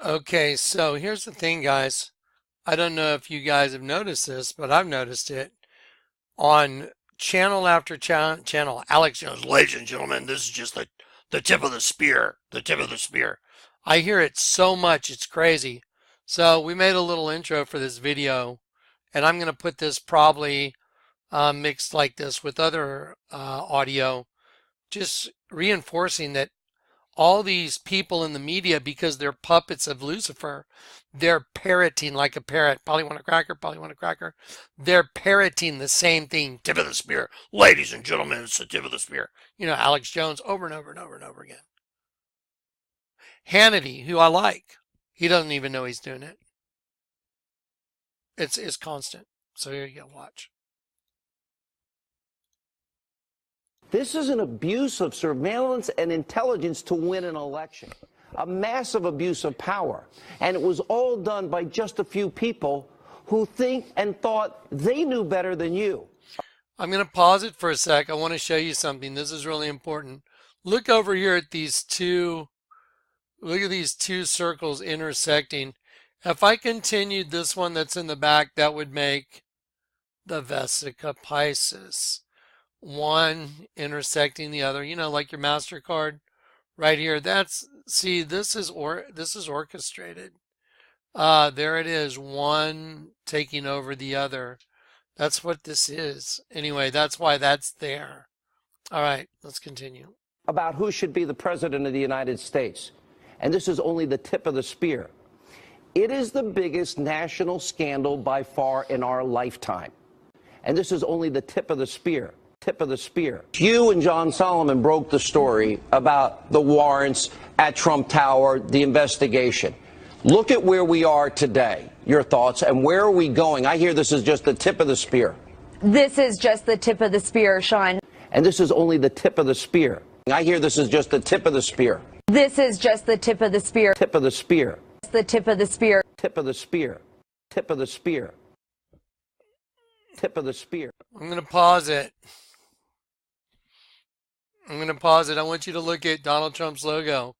Okay, so here's the thing, guys. I don't know if you guys have noticed this, but I've noticed it on channel after channel. Alex Jones, ladies and gentlemen, this is just the tip of the spear, the tip of the spear. I hear it so much, it's crazy. So we made a little intro for this video, and I'm going to put this probably mixed like this with other audio, just reinforcing that all these people in the media, because they're puppets of Lucifer, they're parroting like a parrot. Probably want a cracker, probably want a cracker. They're parroting the same thing. Tip of the spear. Ladies and gentlemen, it's the tip of the spear. You know, Alex Jones over and over and over and over again. Hannity, who I like, he doesn't even know he's doing it. It's constant. So here you go, watch. This is an abuse of surveillance and intelligence to win an election, a massive abuse of power. And it was all done by just a few people who think and thought they knew better than you. I'm going to pause it for a sec. I want to show you something. This is really important. Look over here at these two, look at these two circles intersecting. If I continued this one that's in the back, that would make the vesica piscis. One intersecting the other, you know, like your MasterCard right here. That's, see, this is orchestrated. There it is, one taking over the other. That's what this is. Anyway, that's why that's there. All right, let's continue. About who should be the president of the United States. And this is only the tip of the spear. It is the biggest national scandal by far in our lifetime. And this is only the tip of the spear. Tip of the spear. You and John Solomon broke the story about the warrants at Trump Tower, the investigation. Look at where we are today. Your thoughts, and where are we going? I hear this is just the tip of the spear. This is just the tip of the spear, Sean. And this is only the tip of the spear. I hear this is just the tip of the spear. This is just the tip of the spear. Tip of the spear. The tip of the spear. Tip of the spear. Tip of the spear. Tip of the spear. I'm going to pause it. I'm going to pause it. I want you to look at Donald Trump's logo.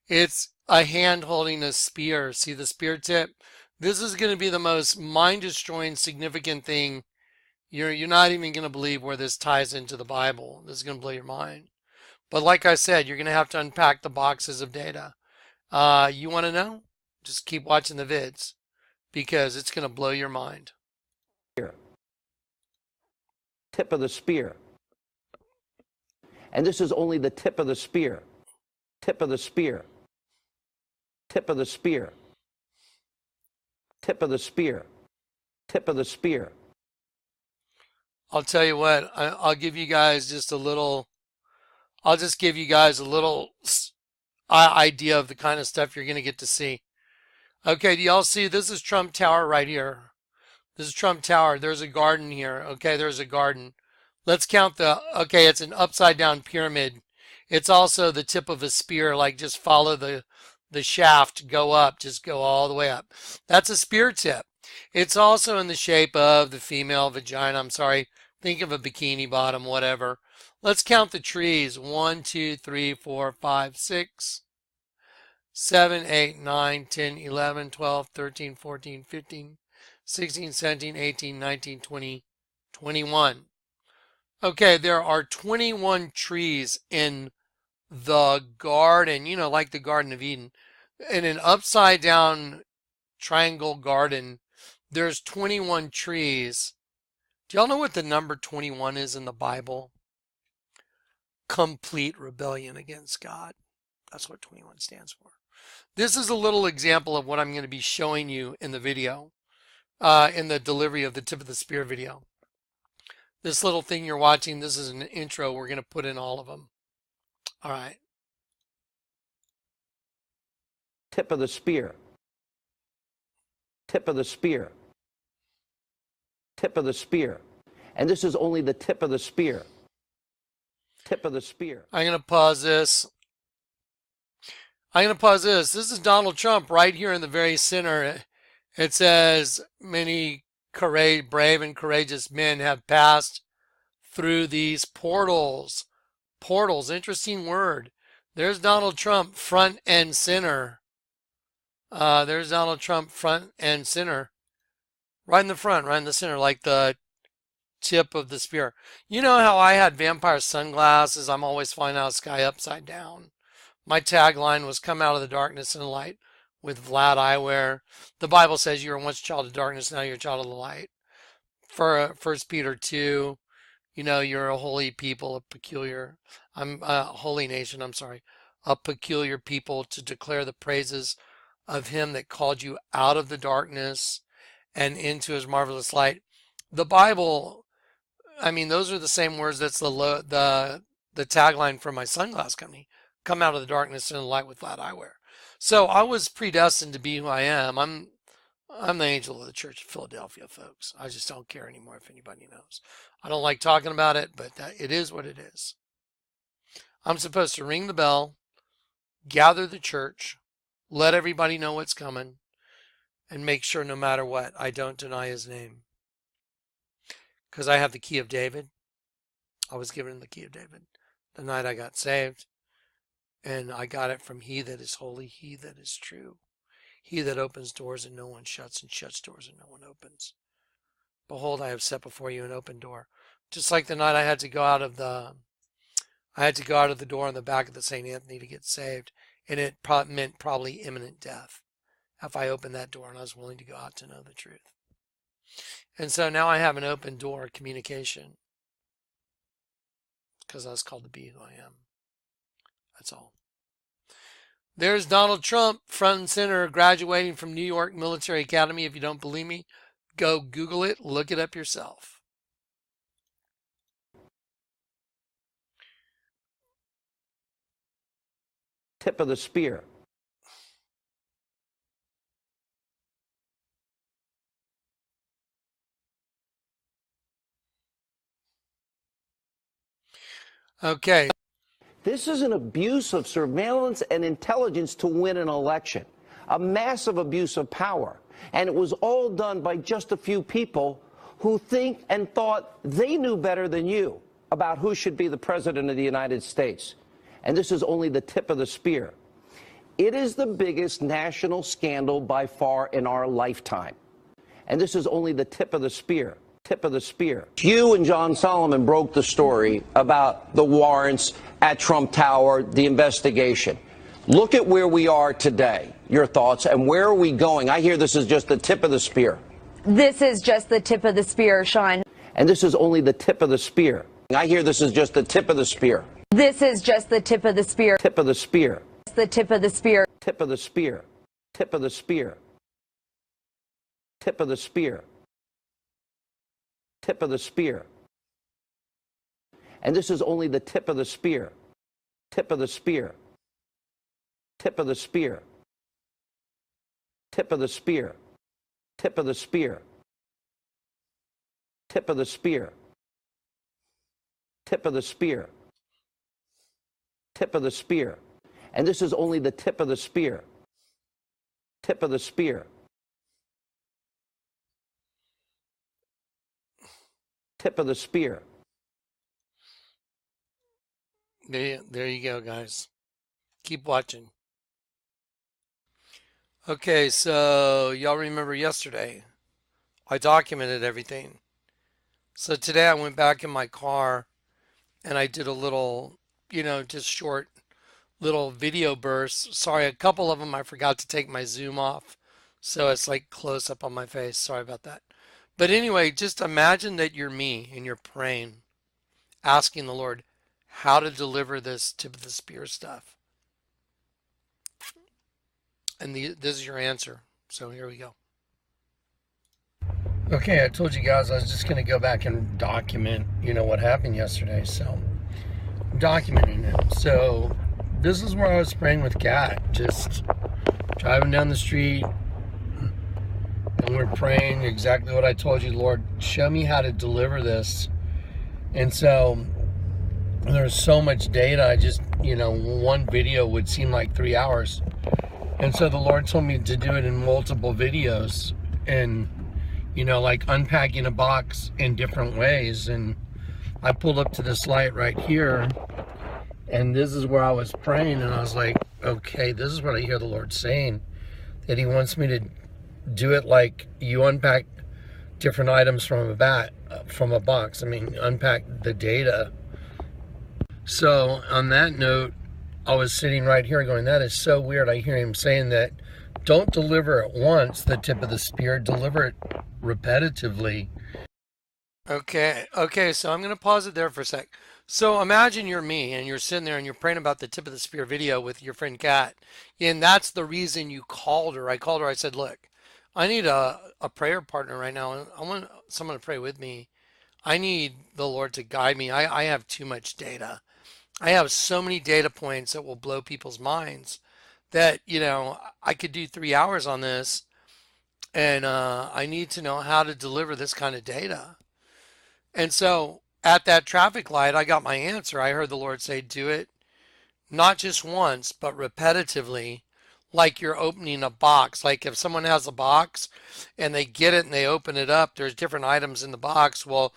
It's a hand holding a spear. See the spear tip? This is going to be the most mind-destroying, significant thing. You're not even going to believe where this ties into the Bible. This is going to blow your mind. But like I said, you're going to have to unpack the boxes of data. You want to know? Just keep watching the vids because it's going to blow your mind. Tip of the spear. And this is only the tip of the spear. Tip of the spear. Tip of the spear. Tip of the spear. Tip of the spear. I'll tell you what, I'll give you guys just a little, I'll just give you guys a little idea of the kind of stuff you're going to get to see. Okay, do y'all see? This is Trump Tower right here. This is Trump Tower. There's a garden here. Okay, there's a garden. Let's count the, okay, it's an upside down pyramid. It's also the tip of a spear, like just follow the shaft, go up, just go all the way up. That's a spear tip. It's also in the shape of the female vagina. I'm sorry, think of a bikini bottom, whatever. Let's count the trees. 1, 2, 3, 4, 5, 6, 7, 8, 9, 10, 11, 12, 13, 14, 15, 16, 17, 18, 19, 20, 21. Okay, there are 21 trees in the garden, you know, like the Garden of Eden. In an upside down triangle garden, there's 21 trees. Do y'all know what the number 21 is in the Bible? Complete rebellion against God. That's what 21 stands for. This is a little example of what I'm going to be showing you in the video, in the delivery of the tip of the spear video. This little thing you're watching, this is an intro. We're going to put in all of them. All right. Tip of the spear. Tip of the spear. Tip of the spear. And this is only the tip of the spear. Tip of the spear. I'm going to pause this. This is Donald Trump right here in the very center. It says, many brave and courageous men have passed through these portals. Portals, interesting word. There's Donald Trump front and center. There's Donald Trump front and center, right in the front, right in the center, like the tip of the spear. You know how I had vampire sunglasses? I'm always flying out of the sky upside down. My tagline was "Come out of the darkness and the light" with Vlad Eyewear. The Bible says you were once a child of darkness, now you're a child of the light. For 1 Peter 2, you know, you're a holy people, a peculiar, I'm a holy nation, I'm sorry, a peculiar people to declare the praises of him that called you out of the darkness and into his marvelous light. The Bible, I mean, those are the same words. That's the tagline for my sunglass company. Come out of the darkness and the light with Vlad Eyewear. So I was predestined to be who I am. I'm the angel of the Church of Philadelphia, folks. I just don't care anymore if anybody knows. I don't like talking about it, but it is what it is. I'm supposed to ring the bell, gather the church, let everybody know what's coming, and make sure no matter what, I don't deny his name. Because I have the key of David. I was given the key of David the night I got saved. And I got it from he that is holy, he that is true. He that opens doors and no one shuts, and shuts doors and no one opens. Behold, I have set before you an open door. Just like the night I had to go out of the door on the back of the St. Anthony to get saved. And it meant probably imminent death if I opened that door and I was willing to go out to know the truth. And so now I have an open door of communication because I was called to be who I am. That's all. There's Donald Trump, front and center, graduating from New York Military Academy. If you don't believe me, go Google it, look it up yourself. Tip of the spear. Okay. This is an abuse of surveillance and intelligence to win an election, a massive abuse of power. And it was all done by just a few people who think and thought they knew better than you about who should be the president of the United States. And this is only the tip of the spear. It is the biggest national scandal by far in our lifetime. And this is only the tip of the spear. Tip of the spear. You and John Solomon broke the story about the warrants at Trump Tower, the investigation. Look at where we are today. Your thoughts, and where are we going? I hear this is just the tip of the spear. This is just the tip of the spear, Sean. And this is only the tip of the spear. I hear this is just the tip of the spear. This is just the tip of the spear. Tip of the spear. The tip of the spear. Tip of the spear. Tip of the spear. Tip of the spear. Tip of the spear. And this is only the tip of the spear. Tip of the spear. Tip of the spear. Tip of the spear. Tip of the spear. Tip of the spear. Tip of the spear. Tip of the spear. And this is only the tip of the spear. Tip of the spear. Tip of the spear. There you go, guys. Keep watching. Okay, so y'all remember yesterday, I documented everything. So today I went back in my car and I did a little, just short little video bursts. Sorry, a couple of them I forgot to take my zoom off. So it's like close up on my face. Sorry about that. But anyway, just imagine that you're me and you're praying, asking the Lord how to deliver this tip of the spear stuff. And this is your answer. So here we go. Okay, I told you guys I was just going to go back and document, what happened yesterday. So I'm documenting it. So this is where I was praying with Kat, just driving down the street. And we're praying exactly what I told you, Lord, show me how to deliver this. And so there's so much data. I just, one video would seem like 3 hours. And so the Lord told me to do it in multiple videos and, like unpacking a box in different ways. And I pulled up to this light right here. And this is where I was praying. And I was like, okay, this is what I hear the Lord saying. that he wants me to do it like you unpack different items from a box. I mean, unpack the data. So on that note, I was sitting right here going, that is so weird. I hear him saying that don't deliver it once, the tip of the spear, deliver it repetitively. Okay, so I'm going to pause it there for a sec. So imagine you're me and you're sitting there and you're praying about the tip of the spear video with your friend Kat. And that's the reason you called her. I called her, I said, look, I need a prayer partner right now. I want someone to pray with me. I need the Lord to guide me. I have too much data. I have so many data points that will blow people's minds that, I could do 3 hours on this, and I need to know how to deliver this kind of data. And so at that traffic light, I got my answer. I heard the Lord say, do it not just once, but repetitively, like you're opening a box. Like if someone has a box and they get it and they open it up, there's different items in the box. Well,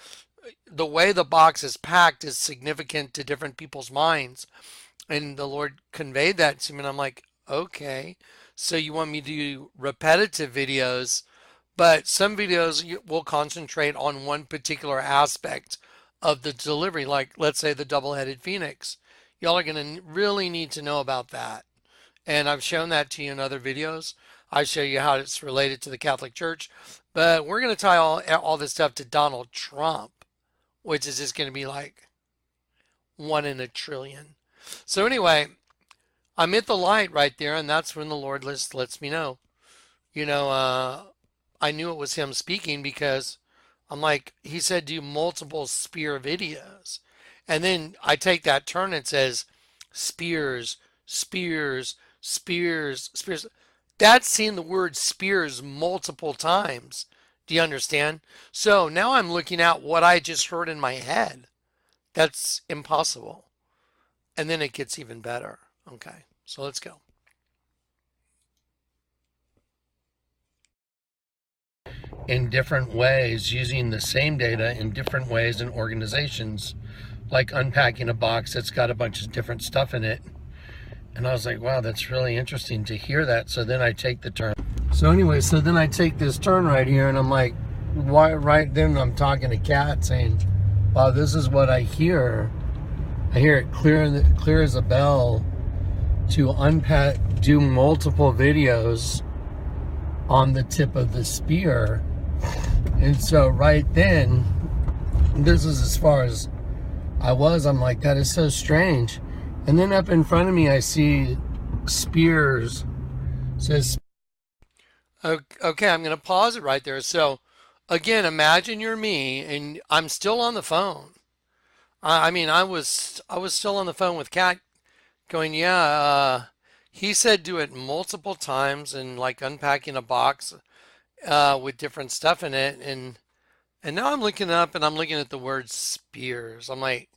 the way the box is packed is significant to different people's minds. And the Lord conveyed that to me. And I'm like, okay, so you want me to do repetitive videos, but some videos will concentrate on one particular aspect of the delivery. Like let's say the double-headed phoenix. Y'all are going to really need to know about that. And I've shown that to you in other videos. I show you how it's related to the Catholic Church. But we're going to tie all this stuff to Donald Trump, which is just going to be like 1 in a trillion. So anyway, I'm at the light right there, and that's when the Lord lets me know. I knew it was him speaking because I'm like, he said do multiple spear videos. And then I take that turn and it says spears, spears, spears, spears. That's seen the word spears multiple times. Do you understand? So now I'm looking at what I just heard in my head. That's impossible. And then it gets even better. Okay, so let's go. In different ways, using the same data in different ways in organizations, like unpacking a box that's got a bunch of different stuff in it. And I was like, wow, that's really interesting to hear that. So then I take the turn. So anyway, so then I take this turn right here and I'm like, why? Right then I'm talking to Kat saying, wow, this is what I hear. I hear it clear as a bell to unpack, do multiple videos on the tip of the spear. And so right then, this is as far as I was. I'm like, that is so strange. And then up in front of me, I see spears. It says, okay, I'm going to pause it right there. So again, imagine you're me and I'm still on the phone. I mean, I was still on the phone with Kat going, yeah, he said do it multiple times and like unpacking a box with different stuff in it. And now I'm looking up and I'm looking at the word spears. I'm like,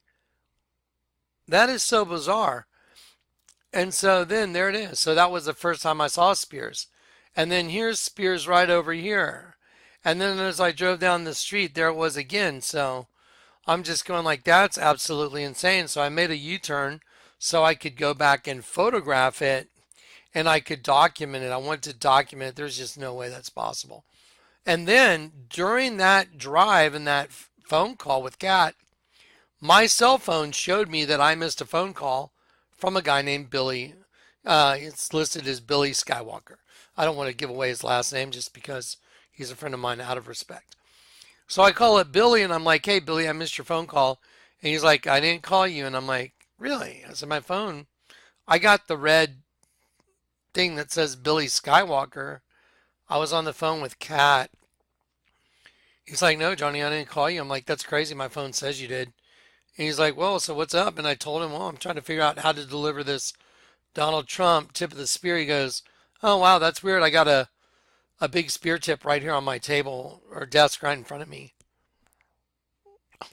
that is so bizarre. And so then there it is. So that was the first time I saw spears. And then here's spears right over here. And then as I drove down the street, there it was again. So I'm just going like, that's absolutely insane. So I made a U-turn so I could go back and photograph it and I could document it. I wanted to document it. There's just no way that's possible. And then during that drive and that phone call with Kat, my cell phone showed me that I missed a phone call from a guy named Billy. It's listed as Billy Skywalker. I don't want to give away his last name just because he's a friend of mine out of respect. So I call it Billy and I'm like, hey, Billy, I missed your phone call. And he's like, I didn't call you. And I'm like, really? I said, my phone, I got the red thing that says Billy Skywalker. I was on the phone with Kat. He's like, no, Johnny, I didn't call you. I'm like, that's crazy. My phone says you did. And he's like, well, so what's up? And I told him, well, I'm trying to figure out how to deliver this Donald Trump tip of the spear. He goes, oh, wow, that's weird. I got a big spear tip right here on my table or desk right in front of me. I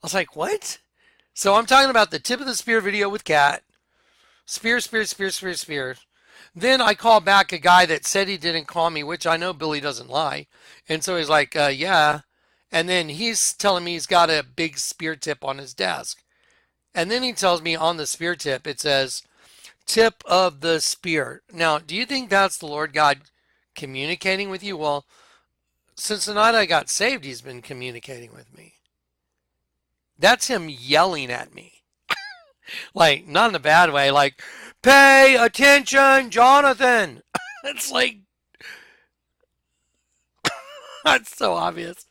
was like, what? So I'm talking about the tip of the spear video with Kat. Spear, spear, spear, spear, spear. Then I call back a guy that said he didn't call me, which I know Billy doesn't lie. And so he's like, yeah. And then he's telling me he's got a big spear tip on his desk. And then he tells me on the spear tip, it says, Tip of the spear. Now, do you think that's the Lord God communicating with you? Well, since the night I got saved, he's been communicating with me. That's him yelling at me. Like, not in a bad way, like, pay attention, Jonathan. It's like, that's so obvious.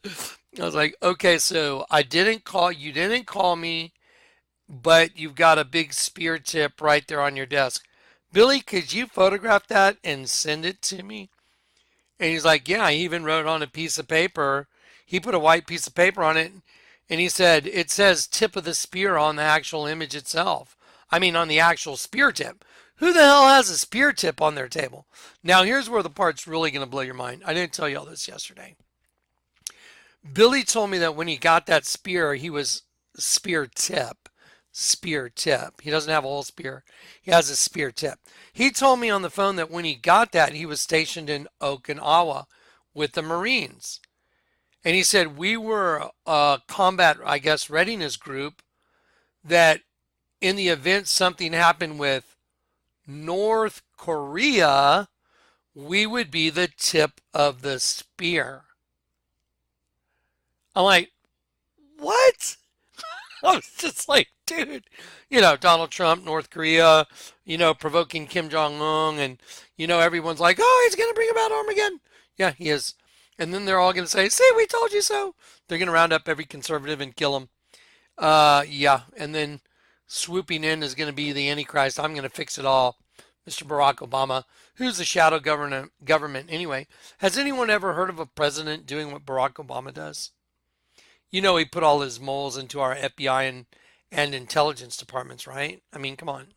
I was like, okay, so you didn't call me, but you've got a big spear tip right there on your desk. Billy, could you photograph that and send it to me? And he's like, yeah, he even wrote on a piece of paper. He put a white piece of paper on it, and he said, it says tip of the spear on the actual image itself. I mean, on the actual spear tip. Who the hell has a spear tip on their table? Now, here's where the part's really going to blow your mind. I didn't tell you all this yesterday. Billy told me that when he got that spear, he was spear tip. Spear tip. He doesn't have a whole spear. He has a spear tip. He told me on the phone that when he got that, he was stationed in Okinawa with the Marines. And he said, we were a combat, I guess, readiness group that in the event something happened with North Korea, we would be the tip of the spear. I'm like, what? I was just like, dude, Donald Trump, North Korea, provoking Kim Jong-un, and, everyone's like, oh, he's going to bring about Armageddon. Yeah, he is. And then they're all going to say, see, we told you so. They're going to round up every conservative and kill him. Yeah, and then swooping in is going to be the Antichrist. I'm going to fix it all. Mr. Barack Obama, who's the shadow government anyway. Has anyone ever heard of a president doing what Barack Obama does? He put all his moles into our FBI and intelligence departments, right? I mean, come on.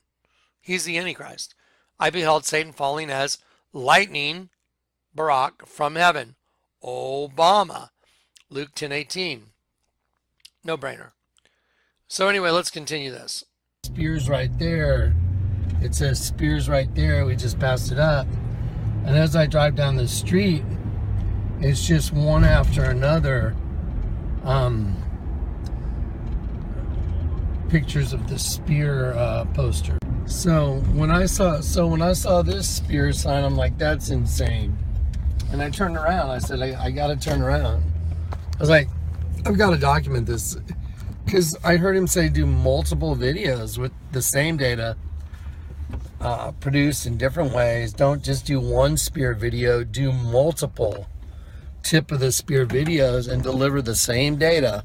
He's the Antichrist. I beheld Satan falling as lightning, Barack, from heaven. Obama. Luke 10:18. No brainer. So anyway, let's continue this. Spears right there. It says spears right there. We just passed it up. And as I drive down the street, it's just one after another. Pictures of the spear poster. So when I saw this spear sign, I'm like, that's insane. And I turned around. I said, I got to turn around. I was like, I've got to document this, because I heard him say do multiple videos with the same data produced in different ways. Don't just do one spear video. Do multiple tip of the spear videos and deliver the same data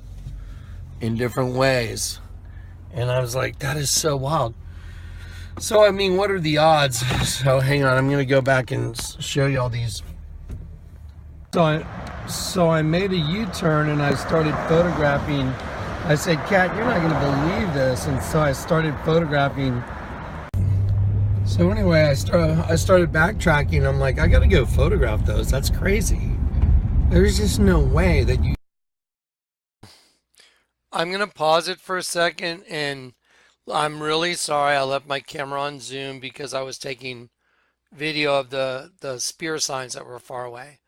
in different ways. And I was like, that is so wild. So I mean, what are the odds? So hang on, I'm gonna go back and show you all these. So I made a U-turn and I started photographing. I said, Kat, you're not gonna believe this. And so I started photographing. So anyway, I started backtracking. I'm like, I gotta go photograph those. That's crazy. There's just no way that you... I'm going to pause it for a second, and I'm really sorry I left my camera on zoom because I was taking video of the spear signs that were far away.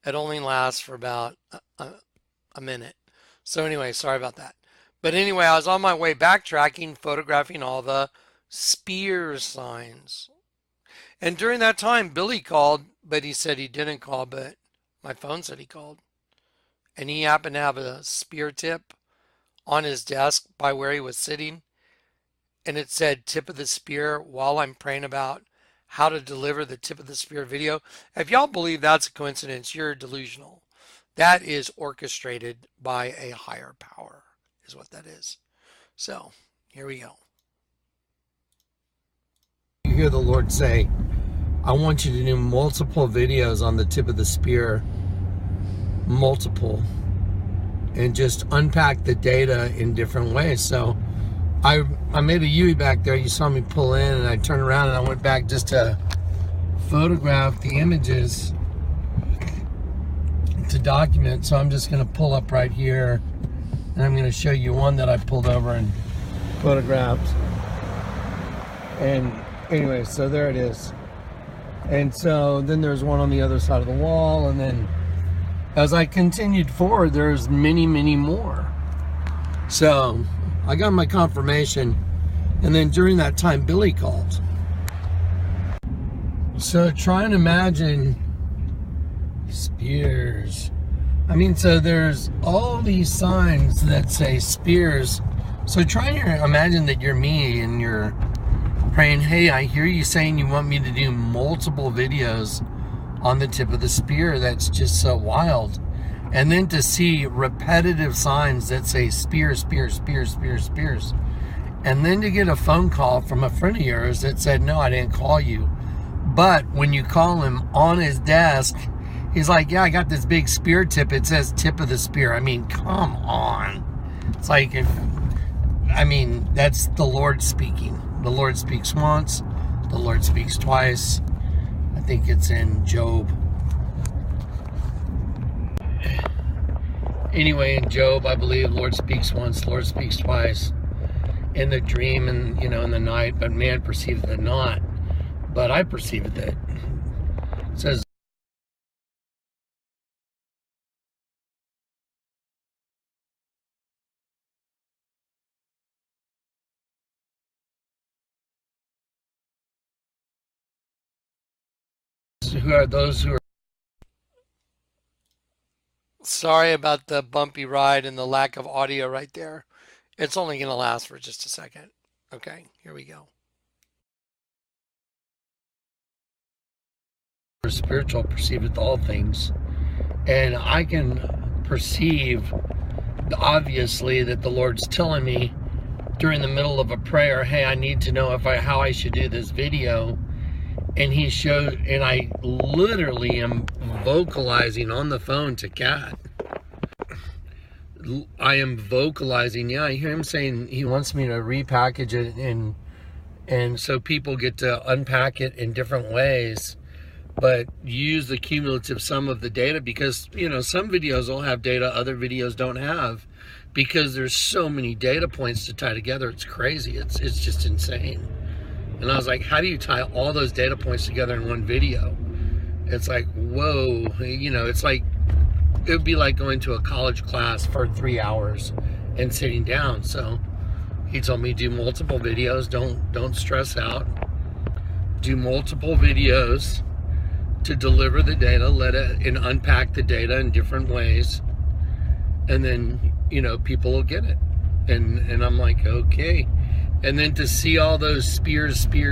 It only lasts for about a minute. So anyway, sorry about that. But anyway, I was on my way backtracking, photographing all the spear signs. And during that time, Billy called, but he said he didn't call, but my phone said he called. And he happened to have a spear tip on his desk by where he was sitting. And it said tip of the spear while I'm praying about how to deliver the tip of the spear video. If y'all believe that's a coincidence, you're delusional. That is orchestrated by a higher power, is what that is. So here we go. You hear the Lord say, I want you to do multiple videos on the tip of the spear, multiple, and just unpack the data in different ways. So I made a U back there. You saw me pull in, and I turned around and I went back just to photograph the images to document. So I'm just going to pull up right here, and I'm going to show you one that I pulled over and photographed. And anyway, so there it is. And so then there's one on the other side of the wall, and then as I continued forward, there's many, many more. So I got my confirmation, and then during that time, Billy called. So try and imagine spears. I mean, so there's all these signs that say spears. So try and imagine that you're me and you're praying, hey, I hear you saying you want me to do multiple videos on the tip of the spear. That's just so wild. And then to see repetitive signs that say spear, spear, spear, spear, spears. And then to get a phone call from a friend of yours that said, no, I didn't call you. But when you call him on his desk, he's like, yeah, I got this big spear tip. It says tip of the spear. I mean, come on. It's like, that's the Lord speaking. The Lord speaks once. The Lord speaks twice. I think it's in Job. Anyway, in Job, I believe Lord speaks once, Lord speaks twice. In the dream and, in the night, but man perceiveth it not. But I perceiveth it. It says, who are those who are... Sorry about the bumpy ride and the lack of audio right there. It's only going to last for just a second. Okay, here we go. Spiritual perceiveth all things. And I can perceive, obviously, that the Lord's telling me during the middle of a prayer, hey, I need to know how I should do this video. And he showed, and I literally am vocalizing on the phone to Kat. I am vocalizing, yeah, I hear him saying he wants me to repackage it and so people get to unpack it in different ways, but use the cumulative sum of the data because, some videos will have data other videos don't have because there's so many data points to tie together. It's crazy. It's just insane. And I was like, how do you tie all those data points together in one video? It's like, whoa, it's like, it would be like going to a college class for 3 hours and sitting down. So he told me do multiple videos. Don't stress out. Do multiple videos to deliver the data, and unpack the data in different ways. And then, people will get it. And I'm like, okay. And then to see all those spears, then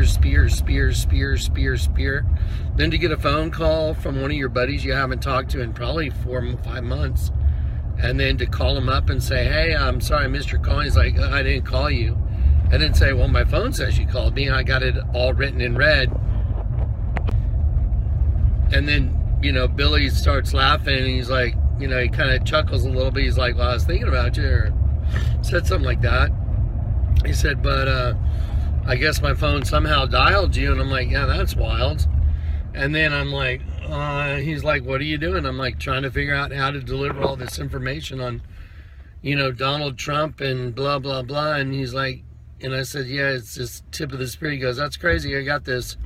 to get a phone call from one of your buddies you haven't talked to in probably 4 or 5 months, and then to call him up and say, hey, I'm sorry I missed your call. He's like, I didn't call you. And then say, well, my phone says you called me. I got it all written in red. And then, Billy starts laughing and he's like, he kind of chuckles a little bit. He's like, well, I was thinking about you, or said something like that. He said, but I guess my phone somehow dialed you. And I'm like, yeah, that's wild. And then I'm like, he's like, what are you doing? I'm like, trying to figure out how to deliver all this information on, Donald Trump and blah, blah, blah. And he's like, and I said, yeah, it's this tip of the spear. He goes, that's crazy. I got this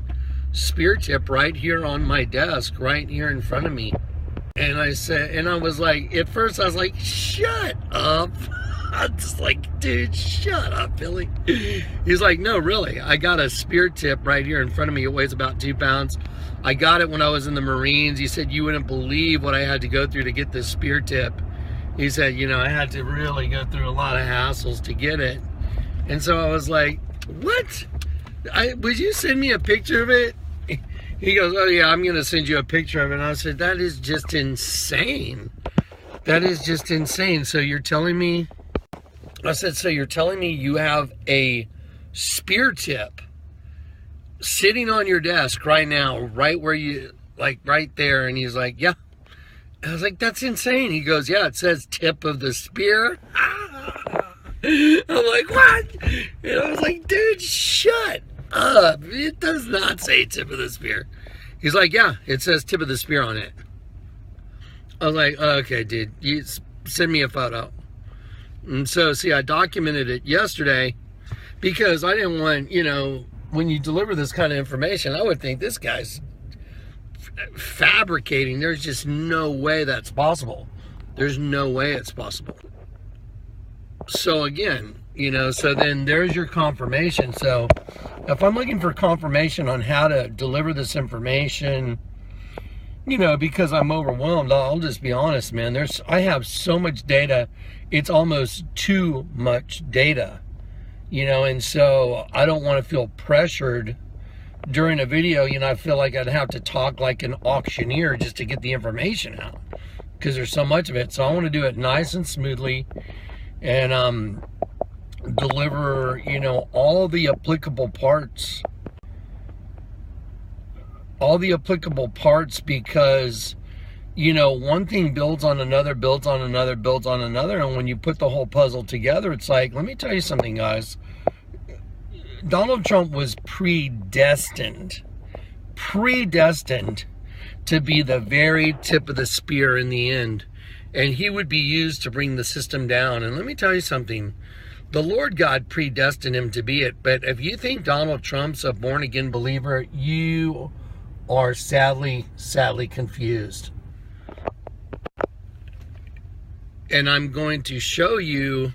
spear tip right here on my desk, right here in front of me. And I said, and I was like, at first I was like, shut up. I'm just like, dude, shut up, Billy. He's like, no, really. I got a spear tip right here in front of me. It weighs about 2 pounds. I got it when I was in the Marines. He said, you wouldn't believe what I had to go through to get this spear tip. He said, I had to really go through a lot of hassles to get it. And so I was like, what? Would you send me a picture of it? He goes, oh yeah, I'm going to send you a picture of it. And I said, that is just insane. That is just insane. So you're telling me, I said, so you're telling me you have a spear tip sitting on your desk right now, right where you, like right there. And he's like, yeah. I was like, that's insane. He goes, yeah, it says tip of the spear. I'm like, what? And I was like, dude, shut up. It does not say tip of the spear. He's like, yeah, it says tip of the spear on it. I was like, okay, dude, you send me a photo. And so, see, I documented it yesterday because I didn't want, when you deliver this kind of information, I would think this guy's fabricating. There's just no way that's possible. There's no way it's possible. So again, so then there's your confirmation. So if I'm looking for confirmation on how to deliver this information, because I'm overwhelmed, I'll just be honest, man. I have so much data, it's almost too much data, and so I don't want to feel pressured during a video. I feel like I'd have to talk like an auctioneer just to get the information out because there's so much of it. So I want to do it nice and smoothly and deliver, all the applicable parts. Because one thing builds on another, builds on another, builds on another, and when you put the whole puzzle together, it's like, let me tell you something, guys. Donald Trump was predestined to be the very tip of the spear in the end, and he would be used to bring the system down. And let me tell you something, the Lord God predestined him to be it. But if you think Donald Trump's a born-again believer, you are sadly confused. And I'm going to show you,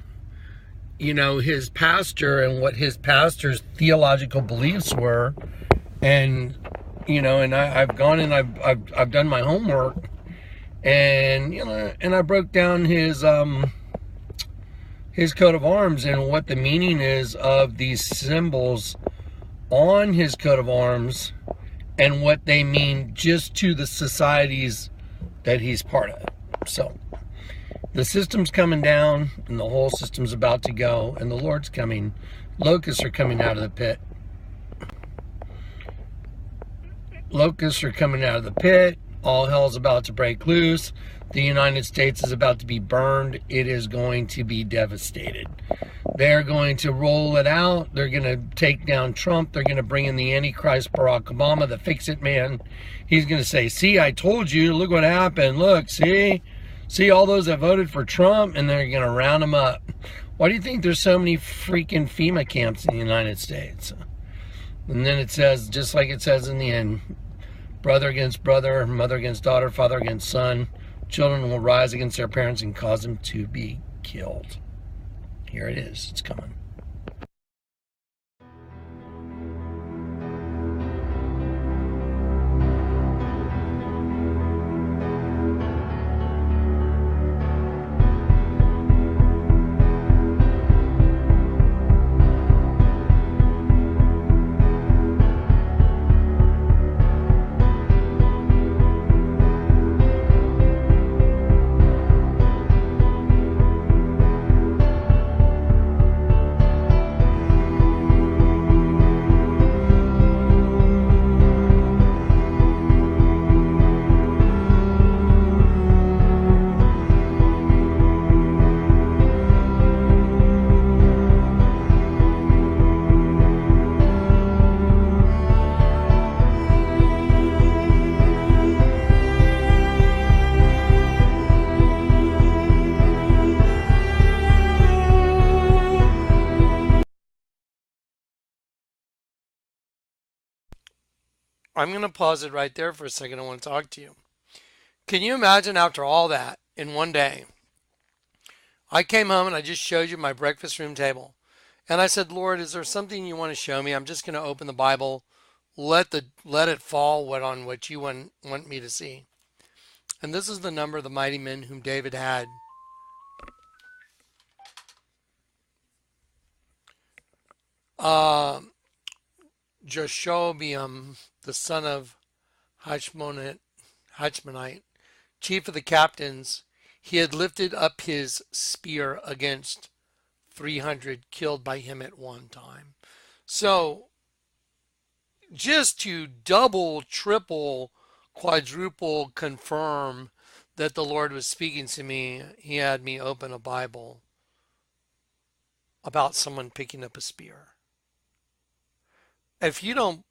his pastor and what his pastor's theological beliefs were. And, and I've gone and I've done my homework, and, and I broke down his coat of arms and what the meaning is of these symbols on his coat of arms and what they mean just to the societies that he's part of. So the system's coming down, and the whole system's about to go, and the Lord's coming. Locusts are coming out of the pit. Locusts are coming out of the pit. All hell's about to break loose. The United States is about to be burned. It is going to be devastated. They're going to roll it out. They're going to take down Trump. They're going to bring in the Antichrist, Barack Obama, the fix-it man. He's going to say, see, I told you. Look what happened. Look, see all those that voted for Trump, and they're going to round them up. Why do you think there's so many freaking FEMA camps in the United States? And then it says, just like it says in the end, brother against brother, mother against daughter, father against son. Children will rise against their parents and cause them to be killed. Here it is. It's coming. I'm going to pause it right there for a second. I want to talk to you. Can you imagine after all that in one day? I came home and I just showed you my breakfast room table. And I said, Lord, is there something you want to show me? I'm just going to open the Bible, let it fall on what you want me to see. And this is the number of the mighty men whom David had. Joshobeam, the son of Hachmonite, chief of the captains, he had lifted up his spear against 300 killed by him at one time. So just to double, triple, quadruple confirm that the Lord was speaking to me, he had me open a Bible about someone picking up a spear. If you don't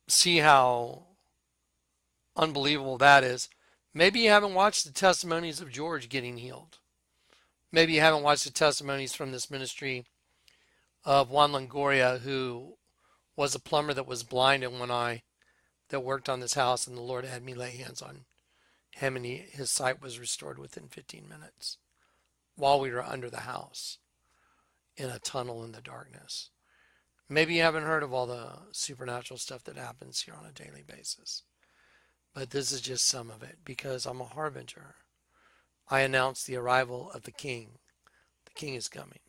see how unbelievable that is, maybe you haven't watched the testimonies of George getting healed. Maybe you haven't watched the testimonies from this ministry of Juan Longoria, who was a plumber that was blind in one eye, that worked on this house, and the Lord had me lay hands on him, and his sight was restored within 15 minutes while we were under the house. in a tunnel in the darkness. Maybe you haven't heard of all the supernatural stuff that happens here on a daily basis, but this is just some of it because I'm a harbinger. I announce the arrival of the King. The King is coming.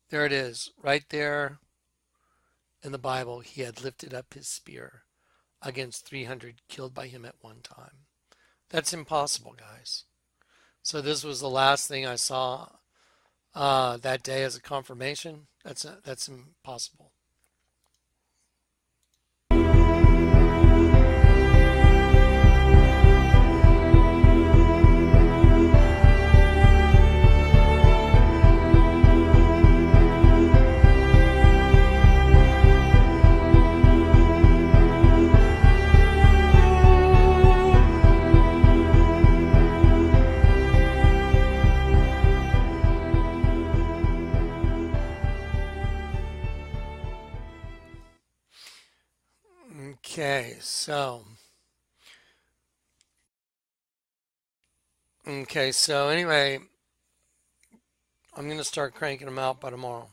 There it is, right there in the Bible. He had lifted up his spear against 300 killed by him at one time. That's impossible, guys. So this was the last thing I saw that day as a confirmation. That's impossible. Okay, so anyway, I'm going to start cranking them out by tomorrow.